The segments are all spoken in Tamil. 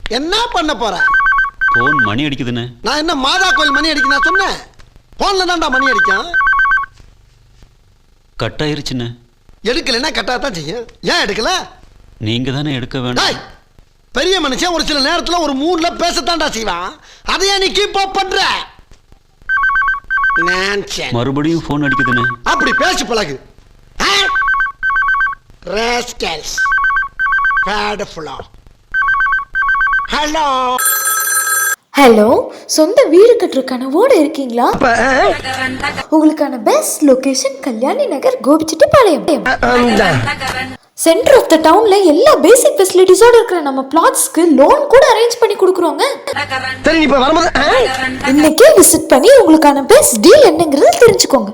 என்ன பண்ண போற? போன் மணி அடிக்குதுன்னு. நான் என்ன மாதா கோயில் மணி அடிக்க நான் சொன்னேன்? போன்ல தான்டா மணி அடிக்கும். கட் ஆயிருச்சுன்னு. எடுக்கலைன்னா கட்டாதான் செய்யும். ஏன் எடுக்கல? நீங்க தானே எடுக்க வேண்டாம். பெரிய மனுஷன் ஒரு சில நேரத்துல ஒரு மூட்ல பேசத்தான்டா செய்வான். அதையே நீ கீப் அப் பண்ற. மறுபடியும் போன் அடிக்குதுன்னு. அப்படி பேசி பழகு. ராஸ்கல்ஸ். பேட்ஃபுல்லா. ஹலோ ஹலோ, சொந்த வீடு கட்டுற கனவோட இருக்கீங்களா? உங்களுக்கான best location Kalyani Nagar, Gobichettipalayam. Centre of the டவுன்ல எல்லா பேசிக் ஃபெசிலிட்டிஸோட இருக்கிற நம்ம பிளாட்ஸ்க்கு லோன் கூட அரேஞ்ச் பண்ணி கொடுக்குறோங்க. இன்னைக்கே விசிட் பண்ணி உங்களுக்கான பெஸ்ட் டீல் என்னங்கறத தெரிஞ்சுக்கோங்க.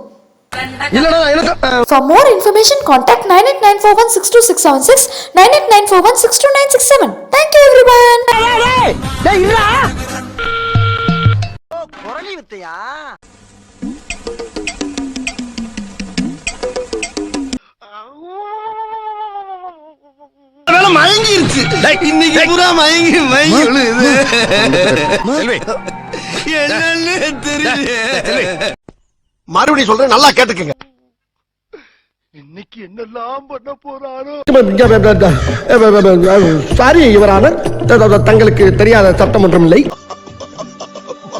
For more information, contact 9894162676, 9894162967. Thank you everyone. குரலி வித்தையா? மயங்கிருச்சு. இன்னைக்கு பூரா மயங்கி விழுது. என்னன்னு தெரியல. மறுபடியும் சொல்றேன், நல்லா கேட்டுக்கங்க. இன்னைக்கு என்னெல்லாம் பண்ண போறாரோ. சாரி யுவரான, தங்களுக்கு தெரியாத சட்டம் ஒன்றும் இல்லை.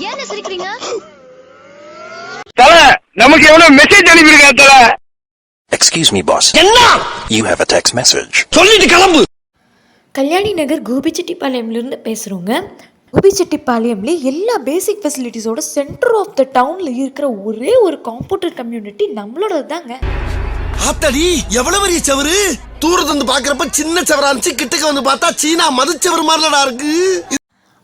ஏன் சிரிக்கிறீங்க? தல, நமக்கு எவ்வளவு மெசேஜ் அனுப்பியிருக்காங்க தல. Excuse me, boss. என்ன? You have a text message. சொல்லிட்டு கிளம்பு. கல்யாணி நகர், கோபிச்செட்டிப்பாளையம்ல இருந்து பேசுறோங்க. கோபிச்செட்டிப்பாளையம்ல எல்லா பேசிக் ஃபெசிலிட்டிஸோட சென்டர் ஆஃப் த டவுன்ல இருக்கிற ஒரே ஒரு காம்பவுண்டர் கம்யூனிட்டி நம்மளோட தாங்க. ஆத்தடி, எவ்வளவு பெரிய செவரு! தூரத்துல இருந்து பாக்குறப்ப சின்ன செவரா இருந்துச்சு, கிட்டக்க வந்து பார்த்தா சீனா மதுச்செவரு மாதிரிலடா இருக்கு.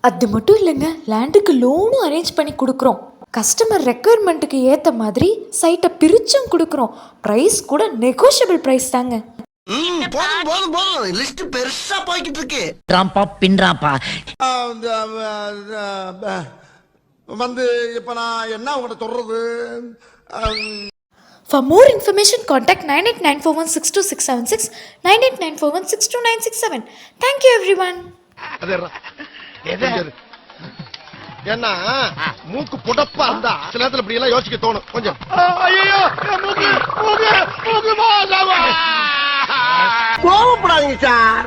அது மட்டும் இல்லைங்க, லேண்டுக்கு லோனும் அரேஞ்ச் பண்ணி கொடுக்குறோம். கஸ்டமர் ரெக்குயர்மெண்ட்டுக்கு ஏற்ற மாதிரி சைட்டை பிரிச்சும் கொடுக்குறோம். ப்ரைஸ் கூட நெகோஷியபிள் ப்ரைஸ் தாங்க. போதும் போதும் போதும், லிஸ்ட் பெருசா போய்கிட்டு இருக்கு. பின்றாப்பா வந்து இப்ப நான் என்ன உங்கள்கிட்ட சொல்றது? For more information, contact 9894162676, 9894162967. Thank you everyone. ஏன்னா மூக்கு புடப்பா இருந்தா சில நேரத்துல இப்படி எல்லாம் யோசிக்க தோணும் கொஞ்சம். கோவப்படாதீங்க சார்.